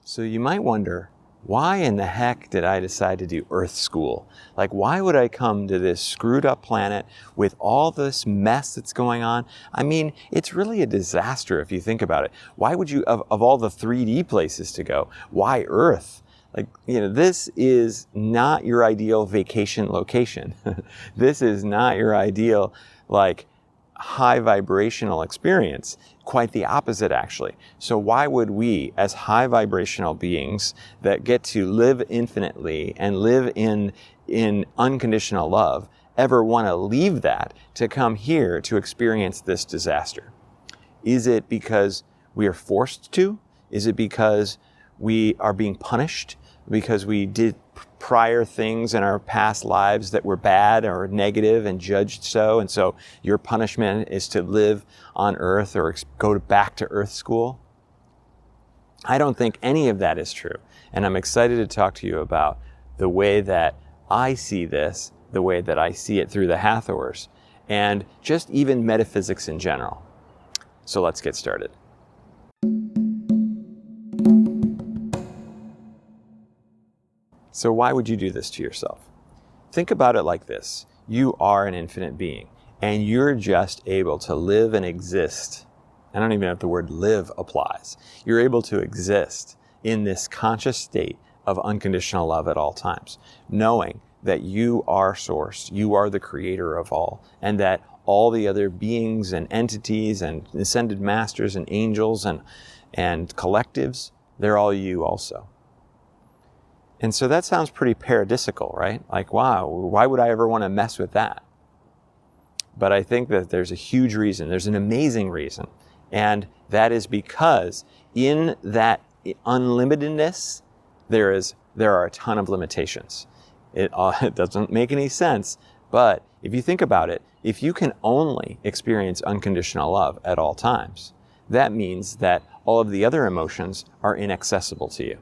So you might wonder, why in the heck did I decide to do Earth School? Like, why would I come to this screwed up planet with all this mess that's going on? I mean, it's really a disaster if you think about it. Why would you, of all the 3D places to go, why Earth? Like, you know, this is not your ideal vacation location. This is not your ideal, like, high vibrational experience. Quite the opposite, actually. So why would we, as high vibrational beings that get to live infinitely and live in unconditional love, ever want to leave that to come here to experience this disaster? Is it because we are forced to? Is it because we are being punished? Because we did prior things in our past lives that were bad or negative and judged so, and so your punishment is to live on Earth or go back to Earth School? I don't think any of that is true, and I'm excited to talk to you about the way that I see this, the way that I see it through the Hathors, and just even metaphysics in general. So let's get started. So why would you do this to yourself? Think about it like this. You are an infinite being, and you're just able to live and exist. I don't even know if the word live applies. You're able to exist in this conscious state of unconditional love at all times, knowing that you are source, you are the creator of all, and that all the other beings and entities and ascended masters and angels and collectives, they're all you also. And so that sounds pretty paradisical, right? Like, wow, why would I ever want to mess with that? But I think that there's a huge reason, there's an amazing reason. And that is because in that unlimitedness, there are a ton of limitations. It doesn't make any sense, but if you think about it, if you can only experience unconditional love at all times, that means that all of the other emotions are inaccessible to you.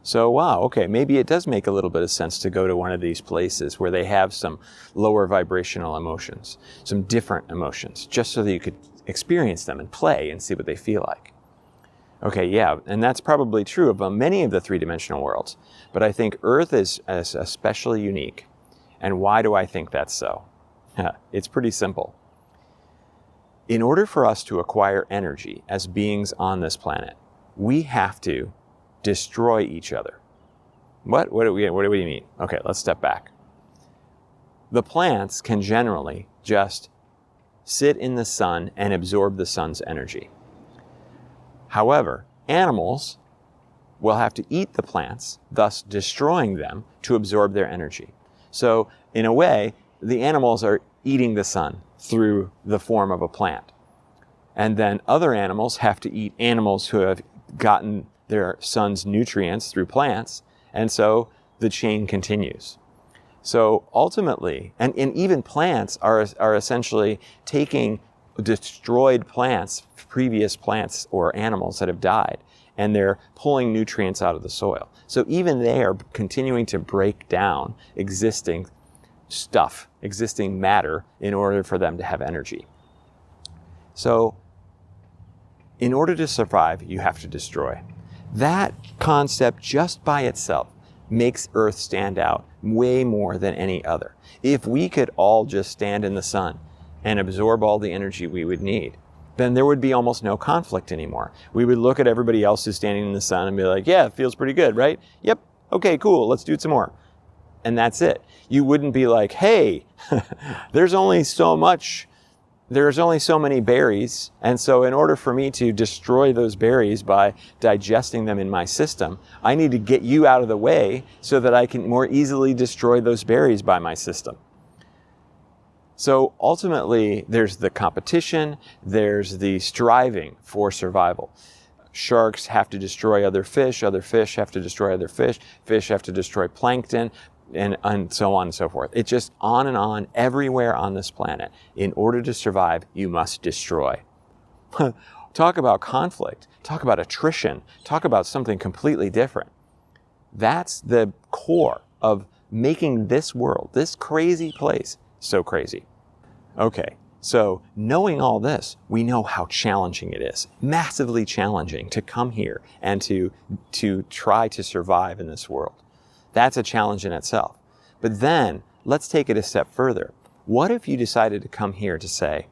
So, wow, okay, maybe it does make a little bit of sense to go to one of these places where they have some lower vibrational emotions, some different emotions, just so that you could experience them and play and see what they feel like. Okay, yeah, and that's probably true of many of the three-dimensional worlds, but I think Earth is especially unique. And why do I think that's so? It's pretty simple. In order for us to acquire energy as beings on this planet, we have to destroy each other. What do we mean? Okay, let's step back. The plants can generally just sit in the sun and absorb the sun's energy. However, animals will have to eat the plants, thus destroying them to absorb their energy. So, in a way, the animals are eating the sun through the form of a plant. And then other animals have to eat animals who have gotten their sun's nutrients through plants, and so the chain continues. So ultimately, and even plants are essentially taking destroyed plants, previous plants or animals that have died, and they're pulling nutrients out of the soil. So even they are continuing to break down existing stuff, existing matter, in order for them to have energy. So in order to survive, you have to destroy. That concept just by itself makes Earth stand out way more than any other. If we could all just stand in the sun and absorb all the energy we would need, then there would be almost no conflict anymore. We would look at everybody else who's standing in the sun and be like, yeah, it feels pretty good, right? Yep, okay, cool, let's do it some more. And that's it. You wouldn't be like, hey, there's only so many berries, and so in order for me to destroy those berries by digesting them in my system, I need to get you out of the way so that I can more easily destroy those berries by my system. So ultimately, there's the competition, there's the striving for survival. Sharks have to destroy other fish have to destroy other fish have to destroy plankton, and so on and so forth. It's just on and on everywhere on this planet. In order to survive, you must destroy. Talk about conflict, talk about attrition, talk about something completely different. That's the core of making this world, this crazy place, so crazy. Okay, So knowing all this, we know how challenging it is, massively challenging to come here and to try to survive in this world. That's a challenge in itself. But then let's take it a step further. What if you decided to come here to say,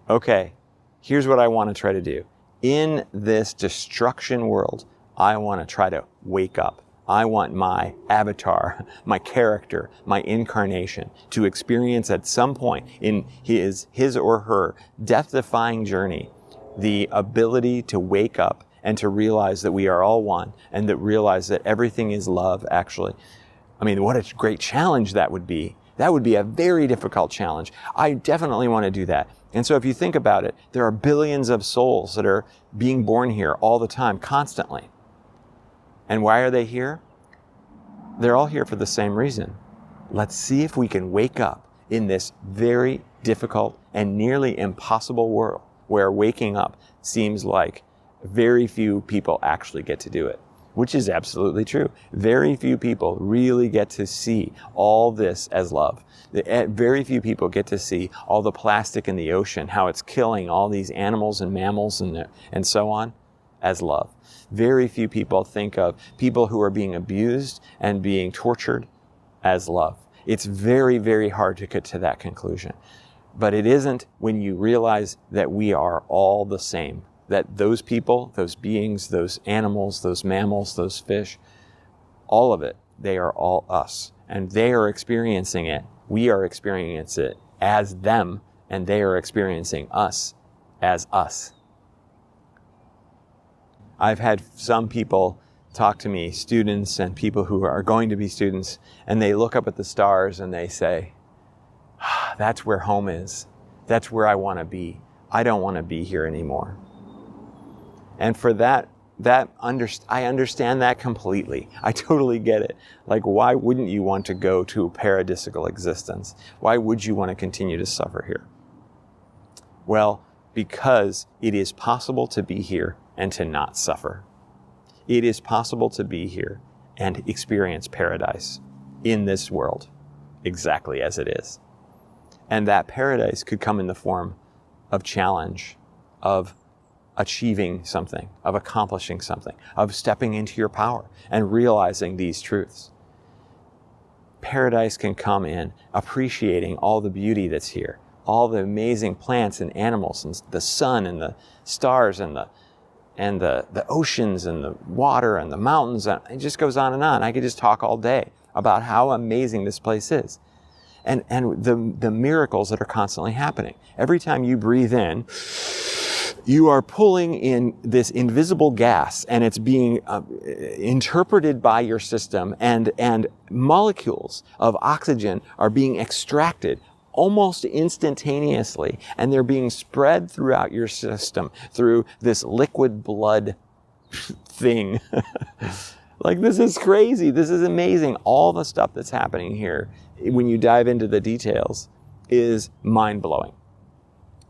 okay, here's what I want to try to do. In this destruction world, I want to try to wake up. I want my avatar, my character, my incarnation to experience at some point in his or her death-defying journey the ability to wake up and to realize that we are all one and that realize that everything is love, actually. I mean, what a great challenge that would be. That would be a very difficult challenge. I definitely want to do that. And so if you think about it, there are billions of souls that are being born here all the time, constantly. And why are they here? They're all here for the same reason. Let's see if we can wake up in this very difficult and nearly impossible world where waking up seems like very few people actually get to do it, which is absolutely true. Very few people really get to see all this as love. Very few people get to see all the plastic in the ocean, how it's killing all these animals and mammals and so on, as love. Very few people think of people who are being abused and being tortured as love. It's very, very hard to get to that conclusion. But it isn't when you realize that we are all the same, that those people, those beings, those animals, those mammals, those fish, all of it, they are all us. And they are experiencing it. We are experiencing it as them, and they are experiencing us as us. I've had some people talk to me, students and people who are going to be students, and they look up at the stars and they say, that's where home is. That's where I want to be. I don't want to be here anymore. And for that I understand that completely. I totally get it. Like, why wouldn't you want to go to a paradisical existence? Why would you want to continue to suffer here? Well, because it is possible to be here and to not suffer. It is possible to be here and experience paradise in this world, exactly as it is. And that paradise could come in the form of challenge, of achieving something, of accomplishing something, of stepping into your power and realizing these truths. Paradise can come in appreciating all the beauty that's here, all the amazing plants and animals and the sun and the stars and the oceans and the water and the mountains. And it just goes on and on. I could just talk all day about how amazing this place is. And the miracles that are constantly happening. Every time you breathe in, you are pulling in this invisible gas, and it's being interpreted by your system, and molecules of oxygen are being extracted almost instantaneously, and they're being spread throughout your system through this liquid blood thing. Like, this is crazy. This is amazing. All the stuff that's happening here, when you dive into the details, is mind-blowing.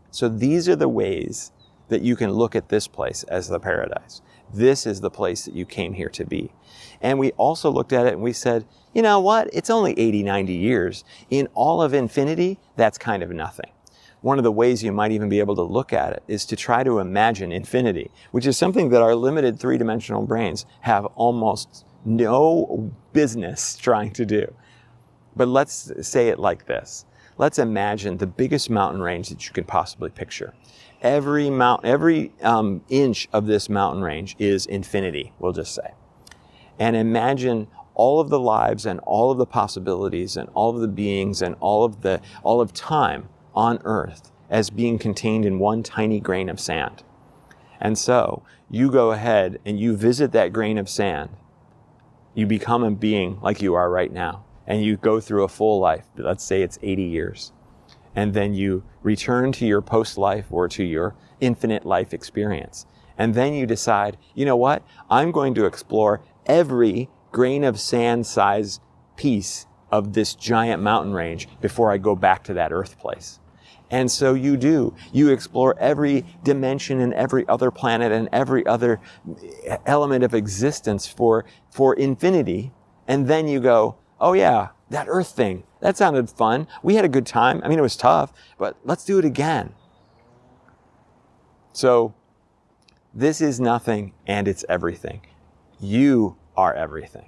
So these are the ways that you can look at this place as the paradise. This is the place that you came here to be. And we also looked at it and we said, you know what? It's only 80, 90 years. In all of infinity, that's kind of nothing. One of the ways you might even be able to look at it is to try to imagine infinity, which is something that our limited three-dimensional brains have almost no business trying to do. But let's say it like this. Let's imagine the biggest mountain range that you could possibly picture. Every inch of this mountain range is infinity, we'll just say. And imagine all of the lives and all of the possibilities and all of the beings and all of time on Earth as being contained in one tiny grain of sand. And so you go ahead and you visit that grain of sand. You become a being like you are right now. And you go through a full life. Let's say it's 80 years. And then you return to your post-life or to your infinite life experience. And then you decide, you know what? I'm going to explore every grain of sand size piece of this giant mountain range before I go back to that Earth place. And so you do. You explore every dimension and every other planet and every other element of existence for infinity. And then you go, oh yeah, that Earth thing, That sounded fun. We had a good time. I mean, it was tough, but let's do it again. So this is nothing and it's everything. You are everything.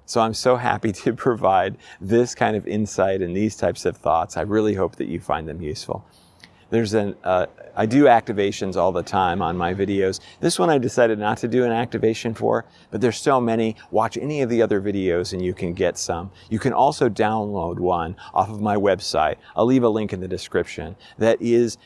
So I'm so happy to provide this kind of insight and these types of thoughts. I really hope that you find them useful. I do activations all the time on my videos. This one I decided not to do an activation for, but there's so many. Watch any of the other videos and you can get some. You can also download one off of my website. I'll leave a link in the description that is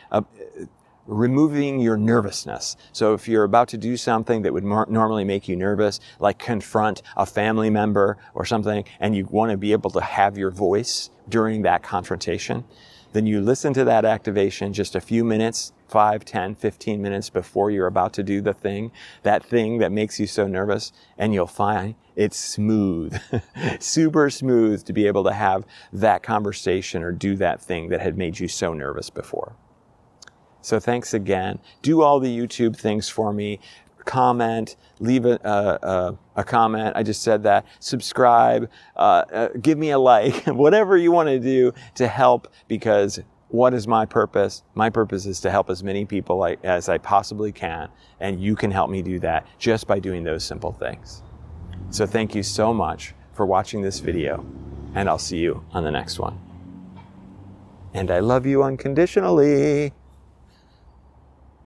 removing your nervousness. So if you're about to do something that would normally make you nervous, like confront a family member or something, and you want to be able to have your voice during that confrontation, then you listen to that activation just a few minutes, 5, 10, 15 minutes before you're about to do the thing that makes you so nervous, and you'll find it's smooth, super smooth to be able to have that conversation or do that thing that had made you so nervous before. So thanks again. Do all the YouTube things for me. Comment, leave a comment. I just said that. Subscribe, give me a like, whatever you want to do to help, because what is my purpose? My purpose is to help as many people as I possibly can, and you can help me do that just by doing those simple things. So thank you so much for watching this video, and I'll see you on the next one. And I love you unconditionally.